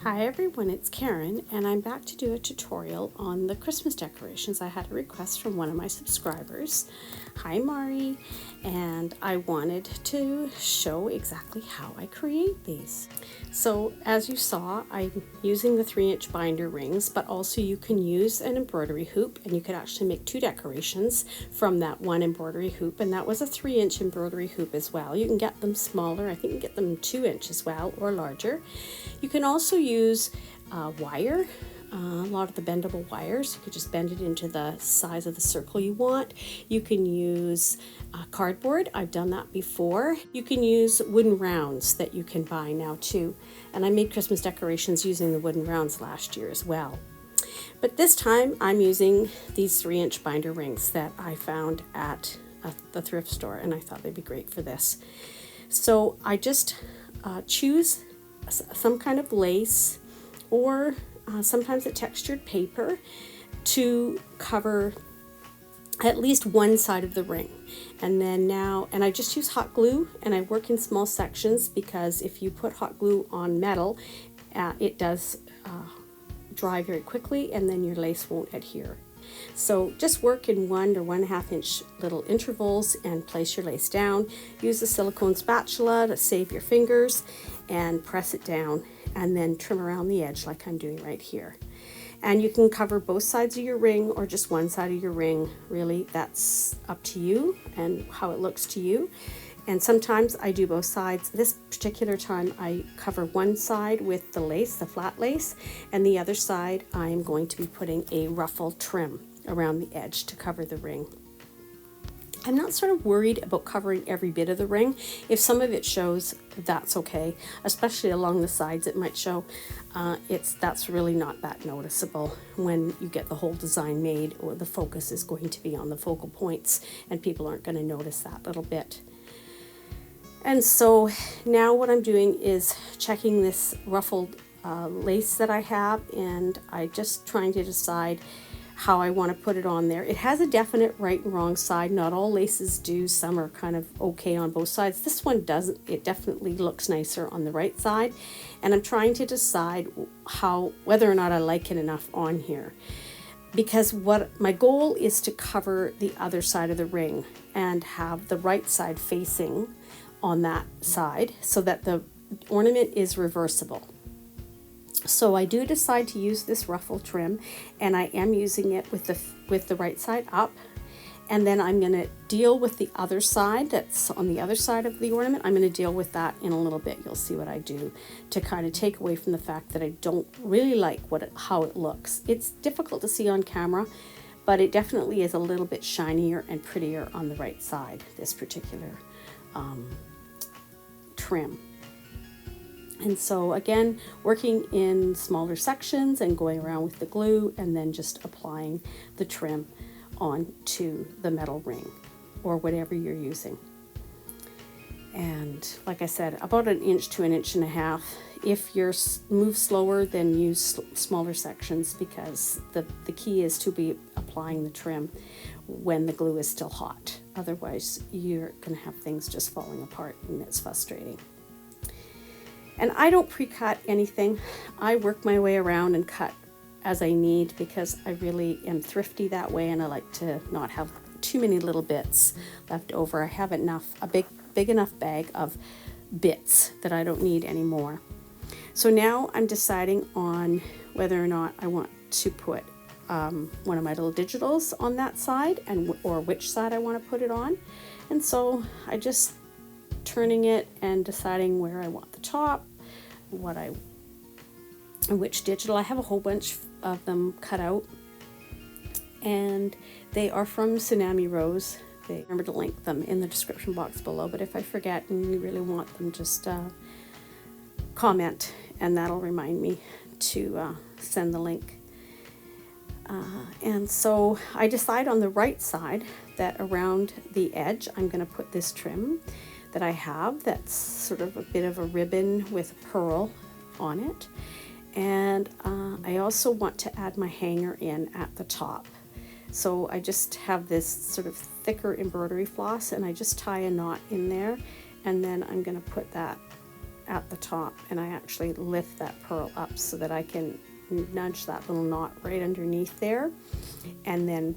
Hi everyone, it's Karen and I'm back to do a tutorial on the Christmas decorations. I had a request from one of my subscribers. Hi Mari, and I wanted to show exactly how I create these. So as you saw, I'm using the 3-inch binder rings, but also you can use an embroidery hoop and you could actually make 2 decorations from that one embroidery hoop, and that was a 3-inch embroidery hoop as well. You can get them smaller, I think you can get them 2-inch as well or larger. You can also use wire, a lot of the bendable wires. You could just bend it into the size of the circle you want. You can use cardboard. I've done that before. You can use wooden rounds that you can buy now too. And I made Christmas decorations using the wooden rounds last year as well. But this time I'm using these 3-inch binder rings that I found at the thrift store, and I thought they'd be great for this. So I just choose some kind of lace or sometimes a textured paper to cover at least one side of the ring. And then and I just use hot glue, and I work in small sections because if you put hot glue on metal, it does dry very quickly and then your lace won't adhere. So just work in 1 to 1.5 inch little intervals and place your lace down. Use a silicone spatula to save your fingers and press it down, and then trim around the edge like I'm doing right here. And you can cover both sides of your ring or just one side of your ring. Really, that's up to you and how it looks to you. And sometimes I do both sides. This particular time I cover one side with the lace, the flat lace, and the other side I'm going to be putting a ruffle trim around the edge to cover the ring. I'm not sort of worried about covering every bit of the ring. If some of it shows, that's okay, especially along the sides it might show. That's really not that noticeable when you get the whole design made, or the focus is going to be on the focal points and people aren't going to notice that little bit. And so now what I'm doing is checking this ruffled lace that I have, and I'm just trying to decide how I want to put it on there. It has a definite right and wrong side. Not all laces do. Some are kind of okay on both sides. This one doesn't. It definitely looks nicer on the right side, and I'm trying to decide whether or not I like it enough on here, because what my goal is to cover the other side of the ring and have the right side facing on that side so that the ornament is reversible. So I do decide to use this ruffle trim, and I am using it with the right side up, and then I'm going to deal with the other side that's on the other side of the ornament. I'm going to deal with that in a little bit. You'll see what I do to kind of take away from the fact that I don't really like how it looks. It's difficult to see on camera, but it definitely is a little bit shinier and prettier on the right side, this particular trim. And so again, working in smaller sections and going around with the glue, and then just applying the trim onto the metal ring or whatever you're using. And like I said, about 1 inch to 1.5 inches. If you're move slower, then use smaller sections, because the key is to be applying the trim when the glue is still hot. Otherwise, you're going to have things just falling apart, and it's frustrating. And I don't pre-cut anything. I work my way around and cut as I need, because I really am thrifty that way, and I like to not have too many little bits left over. I have a big enough bag of bits that I don't need anymore. So now I'm deciding on whether or not I want to put one of my little digitals on that side, or which side I want to put it on. And so I just turning it and deciding where I want the top, which digital. I have a whole bunch of them cut out, and they are from Tsunami Rose. Remember to link them in the description box below, but if I forget and you really want them, just comment and that'll remind me to send the link. And so I decide on the right side that around the edge I'm going to put this trim that I have, that's sort of a bit of a ribbon with a pearl on it. And I also want to add my hanger in at the top. So I just have this sort of thicker embroidery floss, and I just tie a knot in there, and then I'm going to put that at the top, and I actually lift that pearl up so that I can nudge that little knot right underneath there, and then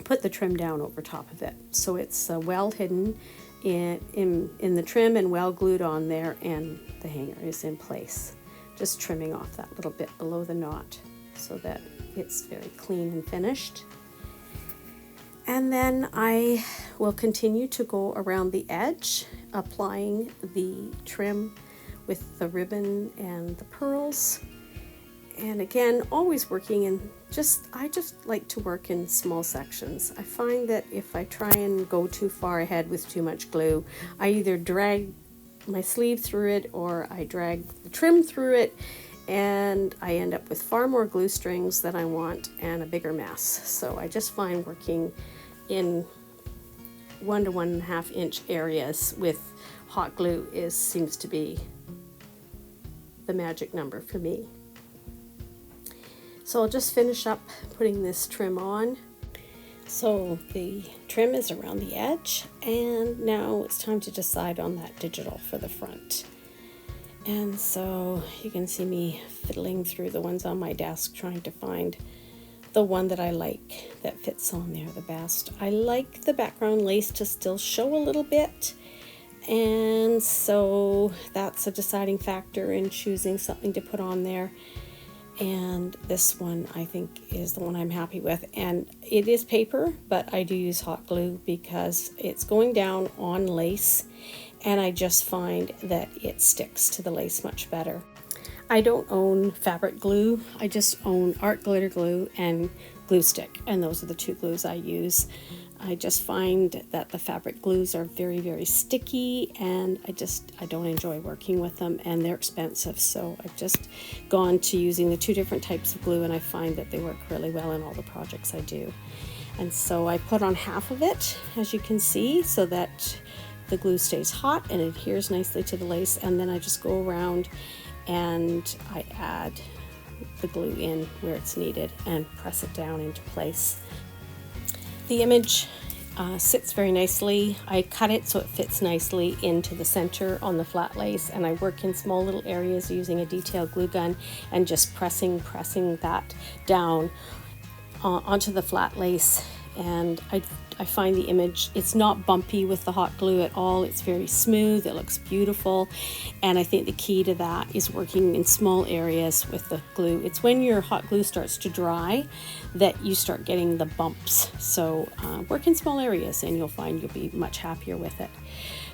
put the trim down over top of it. So it's well hidden in the trim and well glued on there, and the hanger is in place. Just trimming off that little bit below the knot so that it's very clean and finished. And then I will continue to go around the edge, applying the trim with the ribbon and the pearls. And again, always working in I just like to work in small sections. I find that if I try and go too far ahead with too much glue, I either drag my sleeve through it or I drag the trim through it, and I end up with far more glue strings than I want and a bigger mess. So I just find working in 1 to 1.5 inch areas with hot glue seems to be the magic number for me. So I'll just finish up putting this trim on. So the trim is around the edge, and now it's time to decide on that digital for the front. And so you can see me fiddling through the ones on my desk, trying to find the one that I like that fits on there the best. I like the background lace to still show a little bit, and so that's a deciding factor in choosing something to put on there. And this one I think is the one I'm happy with, and it is paper, but I do use hot glue because it's going down on lace, and I just find that it sticks to the lace much better. I don't own fabric glue, I just own art glitter glue and glue stick, and those are the two glues I use. I just find that the fabric glues are very, very sticky, and I don't enjoy working with them, and they're expensive. So I've just gone to using the two different types of glue, and I find that they work really well in all the projects I do. And so I put on half of it, as you can see, so that the glue stays hot and adheres nicely to the lace, and then I just go around and I add the glue in where it's needed and press it down into place. The image sits very nicely. I cut it so it fits nicely into the center on the flat lace, and I work in small little areas using a detail glue gun and just pressing that down onto the flat lace. And I find the image, it's not bumpy with the hot glue at all. It's very smooth, it looks beautiful, and I think the key to that is working in small areas with the glue. It's when your hot glue starts to dry that you start getting the bumps. So work in small areas and you'll find you'll be much happier with it.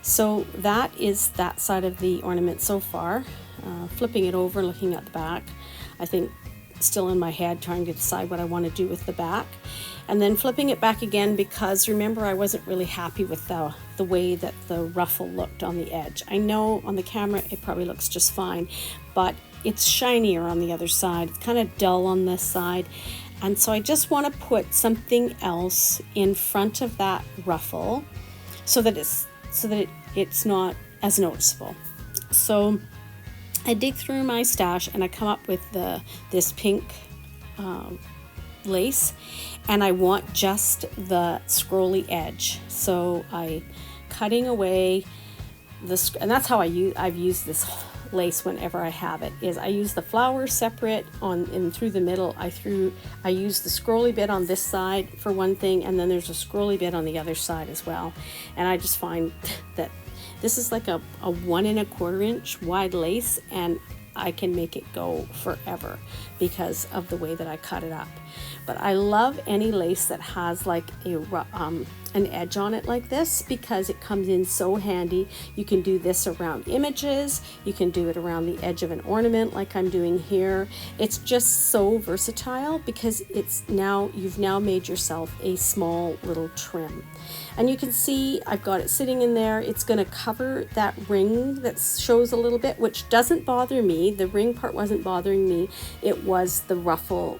So that is that side of the ornament so far. Flipping it over, looking at the back, I think still in my head trying to decide what I want to do with the back, and then flipping it back again, because remember I wasn't really happy with the way that the ruffle looked on the edge. I know on the camera it probably looks just fine, but it's shinier on the other side. It's kind of dull on this side, and so I just want to put something else in front of that ruffle so that it's not as noticeable. So I dig through my stash and I come up with this pink lace, and I want just the scrolly edge. So I cutting away this, and that's how I've used this lace whenever I have it, is I use the flowers separate on and through the middle. I use the scrolly bit on this side for one thing, and then there's a scrolly bit on the other side as well. And I just find that this is like a 1 1/4 inch wide lace, and I can make it go forever because of the way that I cut it up. But I love any lace that has like an edge on it like this, because it comes in so handy. You can do this around images, you can do it around the edge of an ornament like I'm doing here. It's just so versatile because you've now made yourself a small little trim. And you can see I've got it sitting in there. It's going to cover that ring that shows a little bit, which doesn't bother me. The ring part wasn't bothering me. It was the ruffle,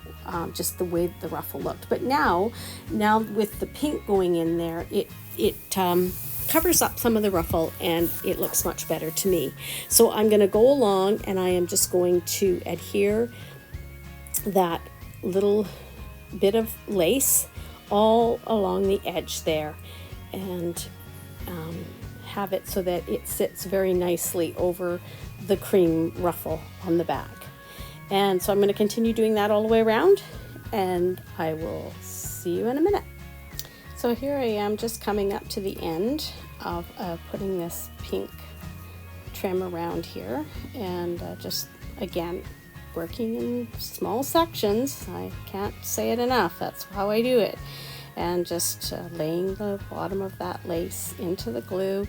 just the way the ruffle looked. But now with the pink going in there, it covers up some of the ruffle and it looks much better to me. So I'm going to go along and I am just going to adhere that little bit of lace all along the edge there, and have it so that it sits very nicely over the cream ruffle on the back. And so I'm going to continue doing that all the way around, and I will see you in a minute. So here I am just coming up to the end of putting this pink trim around here, and just again working in small sections. I can't say it enough, that's how I do it. And just laying the bottom of that lace into the glue,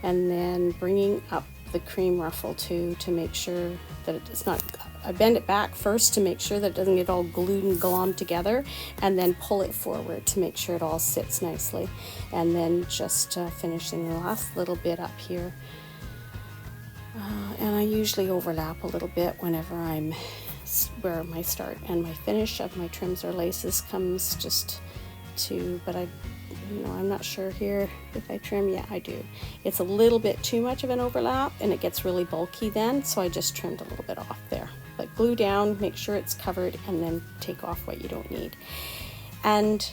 and then bringing up the cream ruffle to make sure that it's not, I bend it back first to make sure that it doesn't get all glued and glommed together, and then pull it forward to make sure it all sits nicely. And then just finishing the last little bit up here. And I usually overlap a little bit whenever I'm where my start and my finish of my trims or laces comes just to, but I'm not sure here if I trim. Yeah, I do. It's a little bit too much of an overlap and it gets really bulky then, so I just trimmed a little bit off there. But glue down, make sure it's covered, and then take off what you don't need. And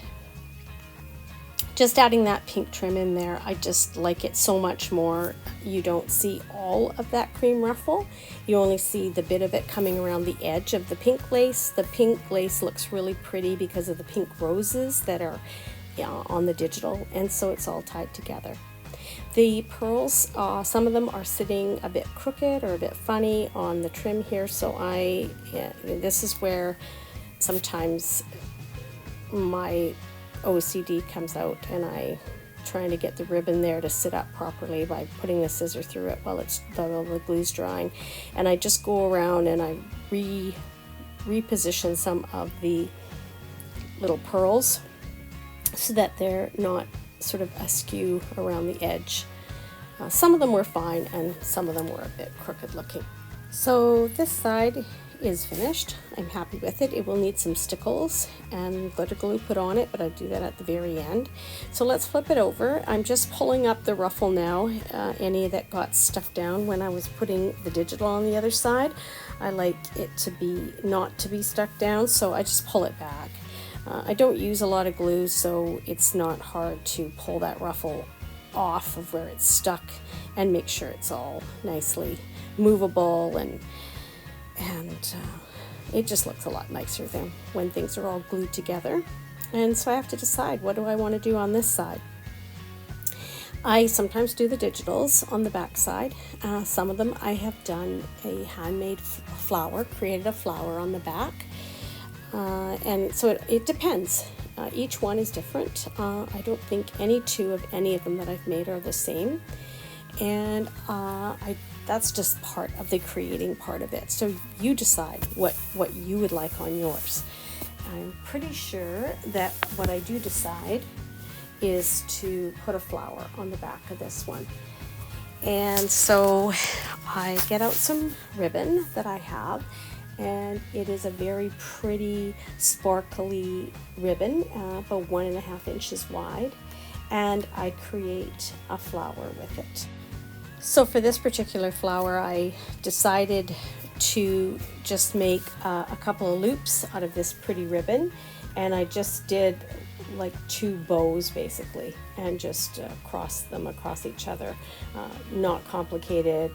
just adding that pink trim in there, I just like it so much more. You don't see all of that cream ruffle. You only see the bit of it coming around the edge of the pink lace. The pink lace looks really pretty because of the pink roses that are on the digital, and so it's all tied together. The pearls, some of them are sitting a bit crooked or a bit funny on the trim here, so this is where sometimes my OCD comes out, and I trying to get the ribbon there to sit up properly by putting the scissor through it while the glue's drying. And I just go around and I reposition some of the little pearls so that they're not sort of askew around the edge. Some of them were fine and some of them were a bit crooked looking. So this side is finished. I'm happy with it. It will need some stickles and glitter glue put on it, but I'll do that at the very end. So let's flip it over. I'm just pulling up the ruffle now, any that got stuck down when I was putting the digital on the other side. I like it to be not to be stuck down, so I just pull it back. I don't use a lot of glue, so it's not hard to pull that ruffle off of where it's stuck and make sure it's all nicely movable, and it just looks a lot nicer than when things are all glued together. And so I have to decide, what do I want to do on this side? I sometimes do the digitals on the back side. Some of them I have done a handmade flower, created a flower on the back. And so it depends. Each one is different. I don't think any two of any of them that I've made are the same. And that's just part of the creating part of it. So you decide what you would like on yours. I'm pretty sure that what I do decide is to put a flower on the back of this one. And so I get out some ribbon that I have, and it is a very pretty sparkly ribbon, about 1.5 inches wide, and I create a flower with it. So for this particular flower, I decided to just make a couple of loops out of this pretty ribbon, and I just did like 2 bows basically, and just cross them across each other. Not complicated,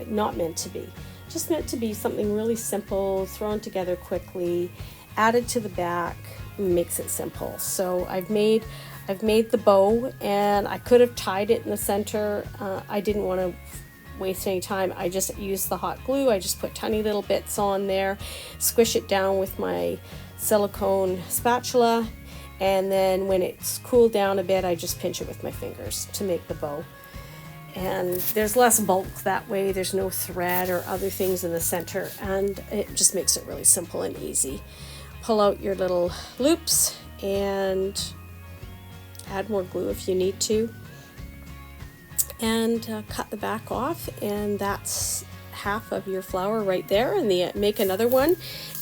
not meant to be. Just meant to be something really simple, thrown together quickly, added to the back, makes it simple. So I've made the bow, and I could have tied it in the center. I didn't want to waste any time. I just used the hot glue. I just put tiny little bits on there, squish it down with my silicone spatula, and then when it's cooled down a bit, I just pinch it with my fingers to make the bow. And there's less bulk that way. There's no thread or other things in the center, and it just makes it really simple and easy. Pull out your little loops and add more glue if you need to, and cut the back off, and that's half of your flower right there. And make another one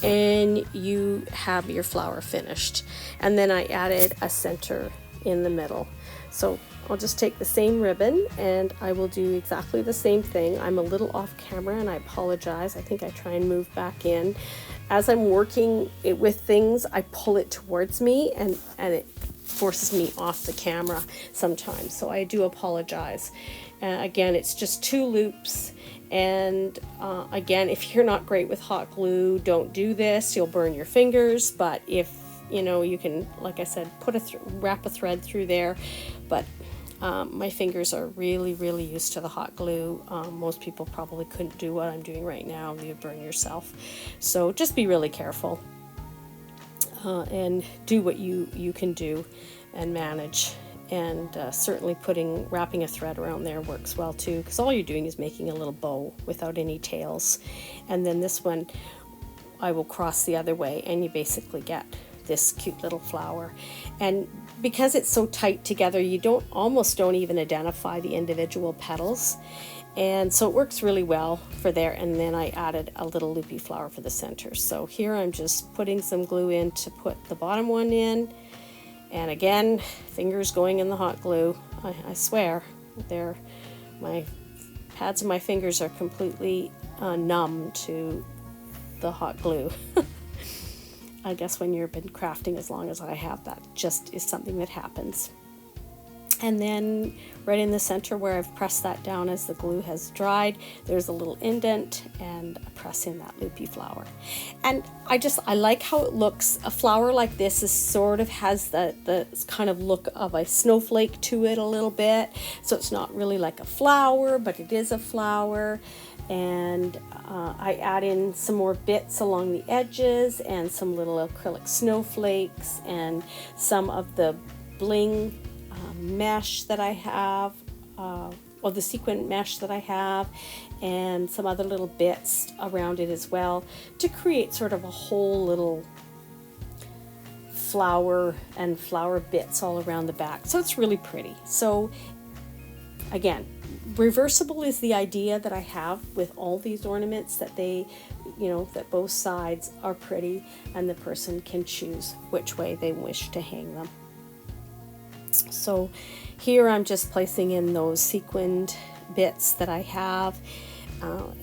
and you have your flower finished. And then I added a center in the middle. So I'll just take the same ribbon and I will do exactly the same thing. I'm a little off camera and I apologize. I think I try and move back in. As I'm working with things, I pull it towards me and it forces me off the camera sometimes. So I do apologize. Again, it's just 2 loops. And again, if you're not great with hot glue, don't do this. You'll burn your fingers. But if you can, like I said, wrap a thread through there. But my fingers are really, really used to the hot glue. Most people probably couldn't do what I'm doing right now. You'd burn yourself. So just be really careful and do what you can do and manage. And certainly wrapping a thread around there works well too, because all you're doing is making a little bow without any tails. And then this one I will cross the other way, and you basically get this cute little flower. And because it's so tight together, you almost don't even identify the individual petals. And so it works really well for there. And then I added a little loopy flower for the center. So here I'm just putting some glue in to put the bottom one in. And again, fingers going in the hot glue. I swear, my pads of my fingers are completely numb to the hot glue. I guess when you've been crafting as long as I have, that just is something that happens. And then right in the center where I've pressed that down as the glue has dried, there's a little indent, and I press in that loopy flower. And I like how it looks. A flower like this has the kind of look of a snowflake to it a little bit. So it's not really like a flower, but it is a flower. And I add in some more bits along the edges and some little acrylic snowflakes and some of the bling mesh that I have, or the sequin mesh that I have, and some other little bits around it as well, to create sort of a whole little flower and flower bits all around the back. So it's really pretty. So again, reversible is the idea that I have with all these ornaments, that that both sides are pretty and the person can choose which way they wish to hang them. So here I'm just placing in those sequined bits that I have,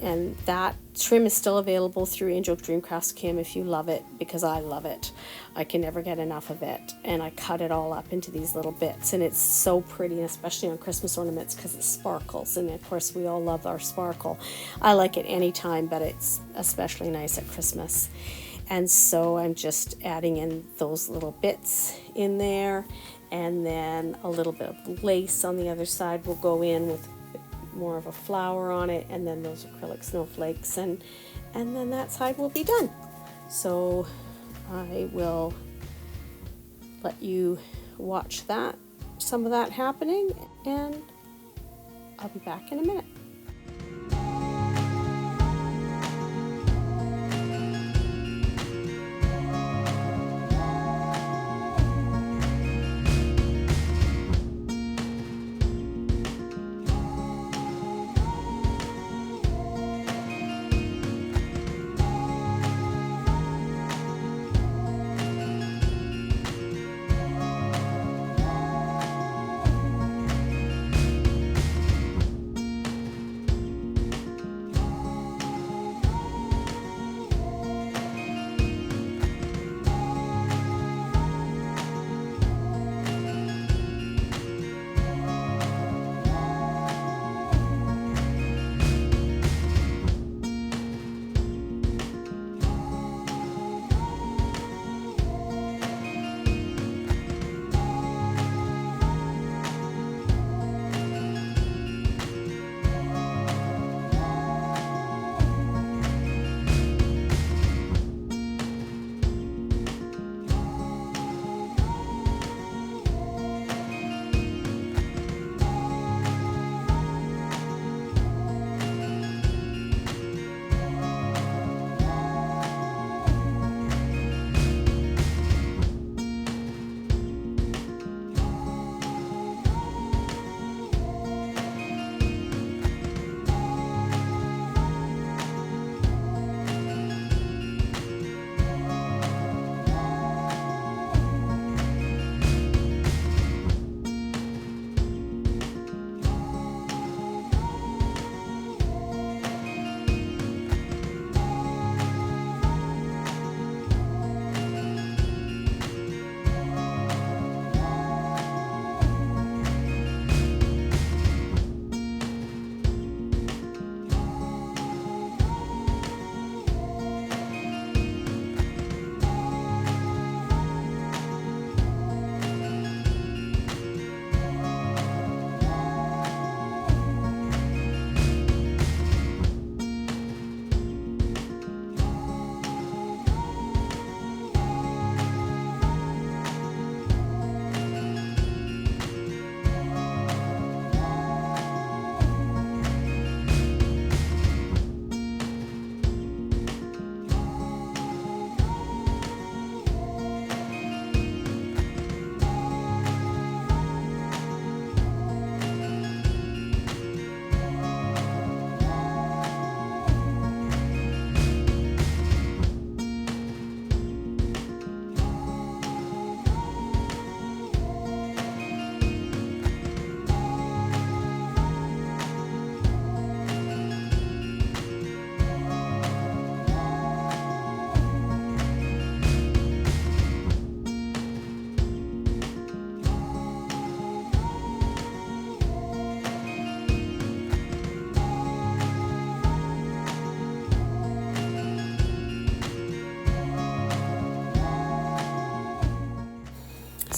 and that trim is still available through Angel Dreamcrafts Kim if you love it, because I love it. I can never get enough of it, and I cut it all up into these little bits, and it's so pretty, especially on Christmas ornaments because it sparkles, and of course we all love our sparkle. I like it anytime, but it's especially nice at Christmas. And so I'm just adding in those little bits in there, and then a little bit of lace on the other side will go in with more of a flower on it, and then those acrylic snowflakes, and then that side will be done. So I will let you watch some of that happening, and I'll be back in a minute.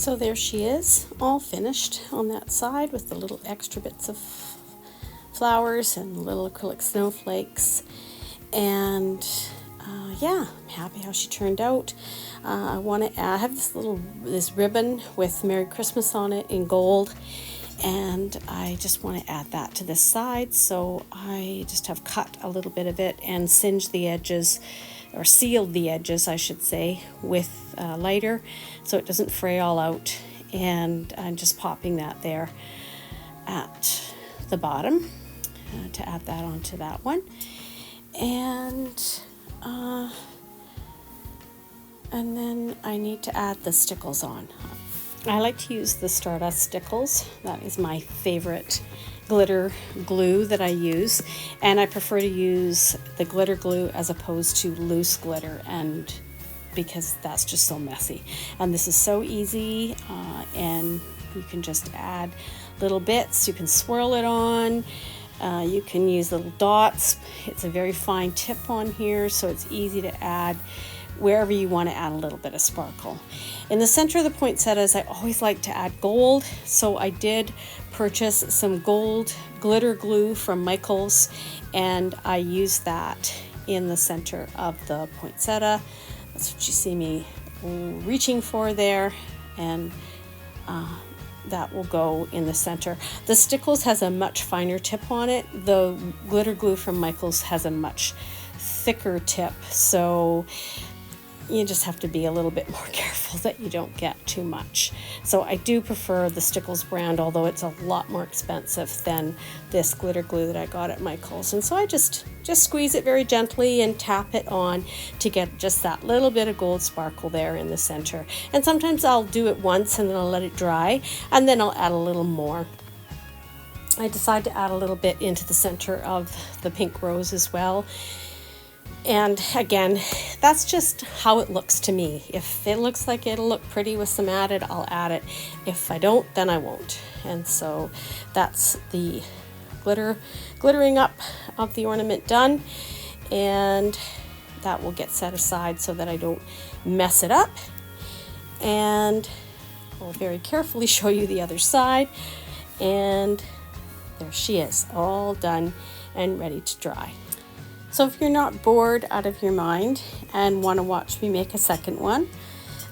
So there she is, all finished on that side with the little extra bits of flowers and little acrylic snowflakes. And yeah, I'm happy how she turned out. I have this ribbon with Merry Christmas on it in gold, and I just want to add that to this side. So I just have cut a little bit of it and singed the edges, or sealed the edges, I should say, with lighter so it doesn't fray all out. And I'm just popping that there at the bottom to add that onto that one. And then I need to add the stickles on. I like to use the Stardust stickles. That is my favorite glitter glue that I use, and I prefer to use the glitter glue as opposed to loose glitter, and because that's just so messy. And this is so easy, and you can just add little bits. You can swirl it on. You can use little dots. It's a very fine tip on here, so it's easy to add wherever you want to add a little bit of sparkle. In the center of the poinsettias, I always like to add gold, so I did purchase some gold glitter glue from Michael's, and I used that in the center of the poinsettia. That's what you see me reaching for there, and that will go in the center. The Stickles has a much finer tip on it. The glitter glue from Michael's has a much thicker tip, so you just have to be a little bit more careful that you don't get too much. So I do prefer the Stickles brand, although it's a lot more expensive than this glitter glue that I got at Michael's. And so I just squeeze it very gently and tap it on to get just that little bit of gold sparkle there in the center. And sometimes I'll do it once and then I'll let it dry, and then I'll add a little more. I decide to add a little bit into the center of the pink rose as well. And again, that's just how it looks to me. If it looks like it'll look pretty with some added, I'll add it. If I don't, then I won't. And so that's the glittering up of the ornament done. And that will get set aside so that I don't mess it up. And I'll very carefully show you the other side. And there she is, all done and ready to dry. So if you're not bored out of your mind and want to watch me make a second one,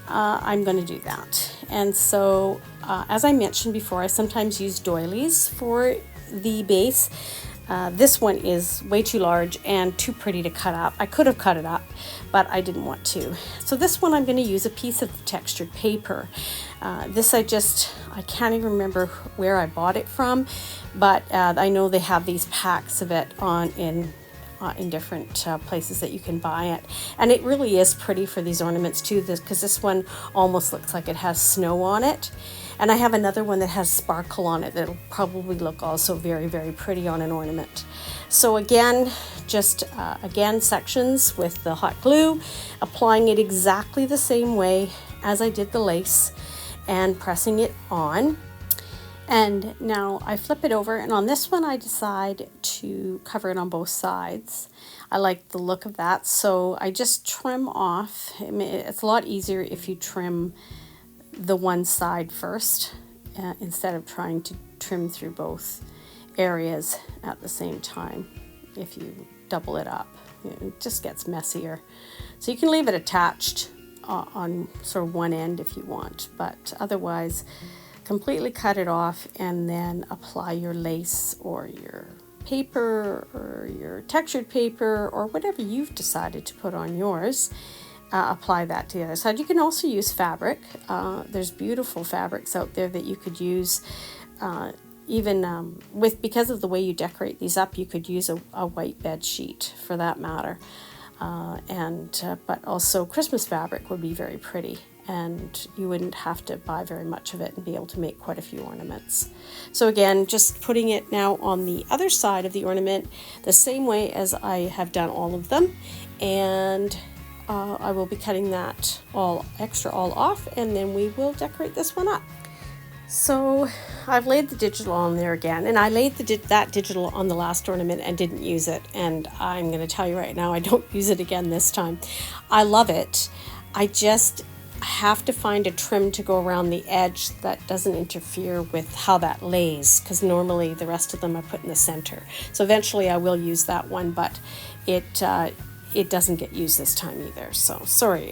I'm going to do that. And so, as I mentioned before, I sometimes use doilies for the base. This one is way too large and too pretty to cut up. I could have cut it up, but I didn't want to. So this one I'm going to use a piece of textured paper. This I can't even remember where I bought it from, but I know they have these packs of it in different places that you can buy it. And it really is pretty for these ornaments too, because this one almost looks like it has snow on it. And I have another one that has sparkle on it that'll probably look also very, very pretty on an ornament. So again, sections with the hot glue, applying it exactly the same way as I did the lace and pressing it on. And now I flip it over, and on this one I decide to cover it on both sides. I like the look of that, so I just trim off. I mean, it's a lot easier if you trim the one side first instead of trying to trim through both areas at the same time. If you double it up, it just gets messier. So you can leave it attached on sort of one end if you want, but otherwise completely cut it off and then apply your lace or your paper or your textured paper or whatever you've decided to put on yours. Apply that to the other side. You can also use fabric. There's beautiful fabrics out there that you could use. Because of the way you decorate these up, you could use a white bed sheet for that matter. But also Christmas fabric would be very pretty, and you wouldn't have to buy very much of it and be able to make quite a few ornaments. So again, just putting it now on the other side of the ornament the same way as I have done all of them, and I will be cutting that all off, and then we will decorate this one up. So I've laid the digital on there again, and I laid that digital on the last ornament and didn't use it, and I'm going to tell you right now I don't use it again this time. I love it. I just have to find a trim to go around the edge that doesn't interfere with how that lays, because normally the rest of them I put in the center. So eventually I will use that one, but it doesn't get used this time either. So sorry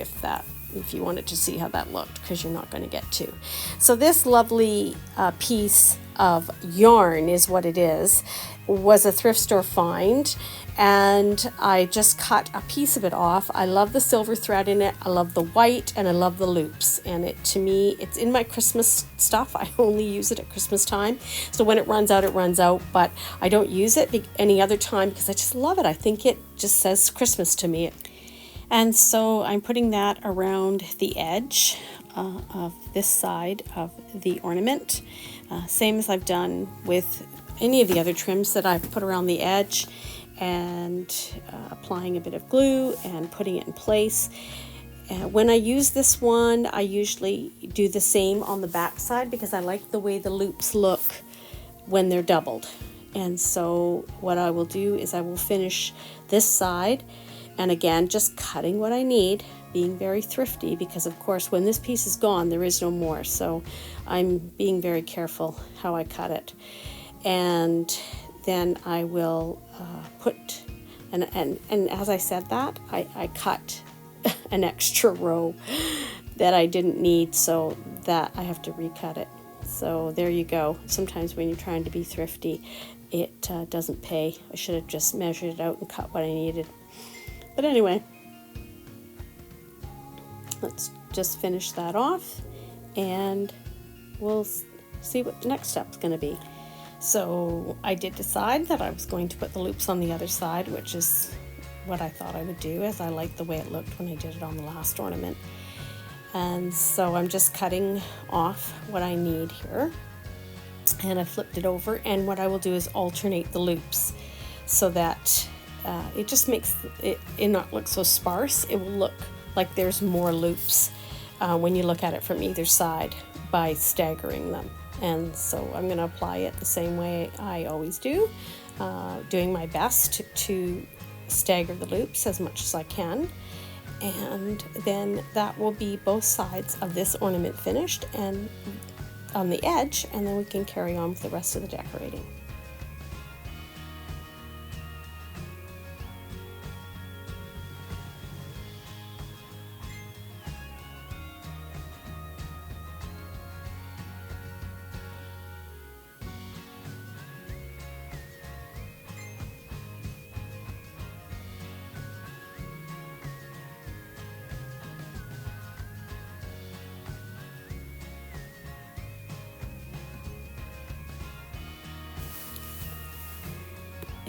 if you wanted to see how that looked, because you're not going to get to. So this lovely piece of yarn is what it is, was a thrift store find, and I just cut a piece of it off. I love the silver thread in it, I love the white, and I love the loops, and to me it's in my Christmas stuff. I only use it at Christmas time, so when it runs out, but I don't use it any other time because I just love it. I think it just says Christmas to me. And so I'm putting that around the edge of this side of the ornament, same as I've done with any of the other trims that I've put around the edge, and applying a bit of glue and putting it in place. When I use this one, I usually do the same on the back side because I like the way the loops look when they're doubled. And so what I will do is I will finish this side, and again, just cutting what I need, being very thrifty, because of course when this piece is gone, there is no more. So I'm being very careful how I cut it. And then I will put, and as I said that, I cut an extra row that I didn't need, so that I have to recut it. So there you go. Sometimes when you're trying to be thrifty, it doesn't pay. I should have just measured it out and cut what I needed. But anyway, let's just finish that off, and we'll see what the next step's going to be. So I did decide that I was going to put the loops on the other side, which is what I thought I would do, as I liked the way it looked when I did it on the last ornament. And so I'm just cutting off what I need here, and I flipped it over, and what I will do is alternate the loops so that it just makes it not look so sparse. It will look like there's more loops when you look at it from either side by staggering them. And so I'm going to apply it the same way I always do, doing my best to stagger the loops as much as I can. And then that will be both sides of this ornament finished and on the edge, and then we can carry on with the rest of the decorating.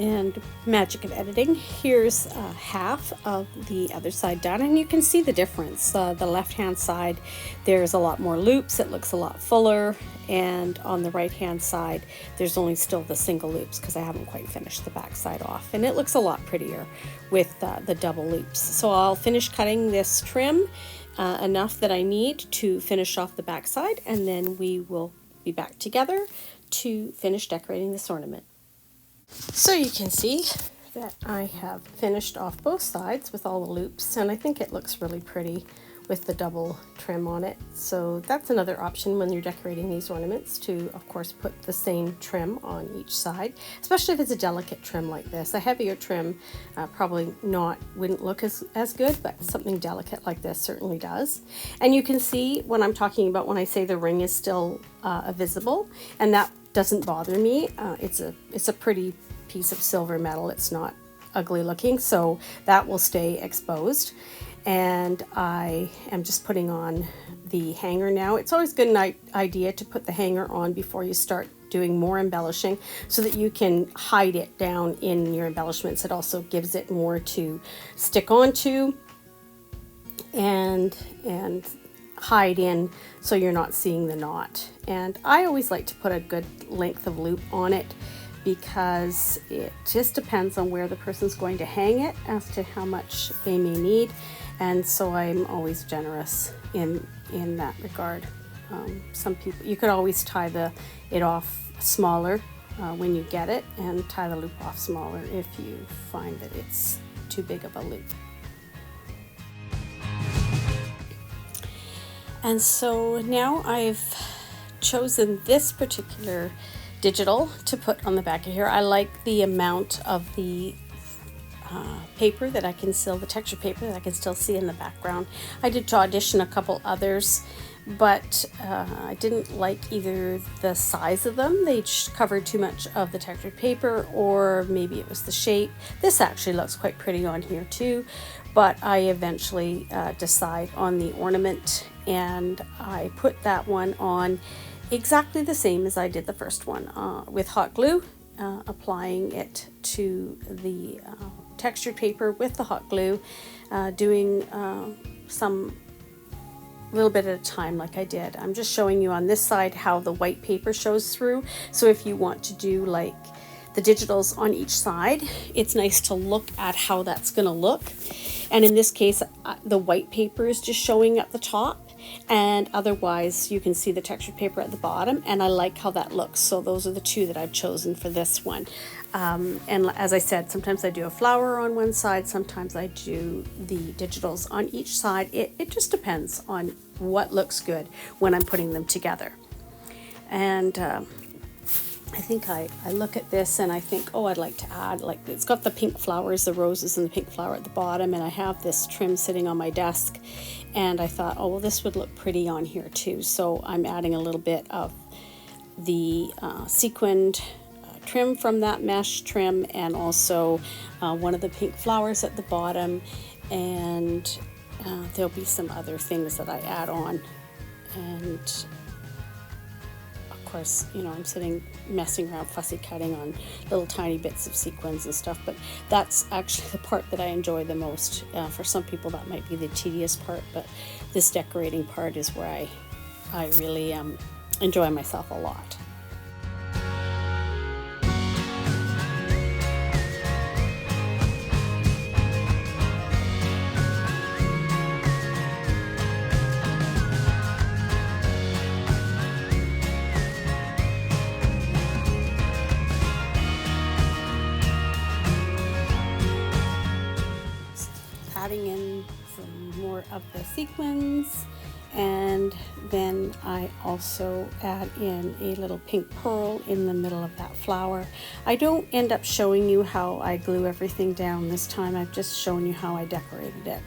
And magic of editing, here's half of the other side done, and you can see the difference. The left hand side, there's a lot more loops, it looks a lot fuller, and on the right hand side there's only still the single loops because I haven't quite finished the back side off, and it looks a lot prettier with the double loops. So I'll finish cutting this trim enough that I need to finish off the back side, and then we will be back together to finish decorating this ornament. So you can see that I have finished off both sides with all the loops, and I think it looks really pretty with the double trim on it. So that's another option when you're decorating these ornaments, to of course put the same trim on each side, especially if it's a delicate trim like this. A heavier trim probably wouldn't look as good, but something delicate like this certainly does. And you can see what I'm talking about when I say the ring is still visible, and that doesn't bother me. It's a pretty piece of silver metal. It's not ugly looking, so that will stay exposed. And I am just putting on the hanger now. It's always a good idea to put the hanger on before you start doing more embellishing, so that you can hide it down in your embellishments. It also gives it more to stick onto and hide in, so you're not seeing the knot. And I always like to put a good length of loop on it, because it just depends on where the person's going to hang it as to how much they may need. And so I'm always generous in that regard. Some people, you could always tie it off smaller when you get it, and tie the loop off smaller if you find that it's too big of a loop. And so now I've chosen this particular digital to put on the back of here. I like the amount of the paper that I can still, the texture paper that I can still see in the background. I did audition a couple others, but I didn't like either the size of them. They covered too much of the textured paper, or maybe it was the shape. This actually looks quite pretty on here too, but I eventually decide on the ornament, and I put that one on exactly the same as I did the first one, with hot glue, applying it to the textured paper with the hot glue, doing some little bit at a time like I did. I'm just showing you on this side how the white paper shows through. So if you want to do like the digitals on each side, it's nice to look at how that's going to look. And in this case, the white paper is just showing at the top, and otherwise you can see the textured paper at the bottom, and I like how that looks. So those are the two that I've chosen for this one. And as I said, sometimes I do a flower on one side, sometimes I do the digitals on each side. It just depends on what looks good when I'm putting them together. And I think I look at this and I think, oh, I'd like to add, like, it's got the pink flowers, the roses and the pink flower at the bottom, and I have this trim sitting on my desk, and I thought, oh, well, this would look pretty on here too. So I'm adding a little bit of the sequined trim from that mesh trim, and also one of the pink flowers at the bottom, and there'll be some other things that I add on. And of course, you know, I'm sitting messing around, fussy cutting on little tiny bits of sequins and stuff, but that's actually the part that I enjoy the most. For some people that might be the tedious part, but this decorating part is where I really enjoy myself a lot. Adding in some more of the sequins, and then I also add in a little pink pearl in the middle of that flower. I don't end up showing you how I glue everything down this time. I've just shown you how I decorated it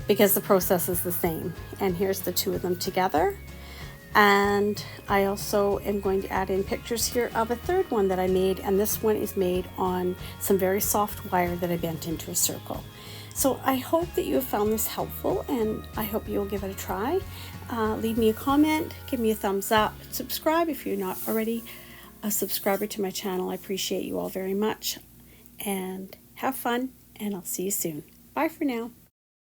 because the process is the same. And here's the two of them together. And I also am going to add in pictures here of a third one that I made, and this one is made on some very soft wire that I bent into a circle. So I hope that you have found this helpful, and I hope you'll give it a try. Leave me a comment, give me a thumbs up, subscribe if you're not already a subscriber to my channel. I appreciate you all very much, and have fun, and I'll see you soon. Bye for now.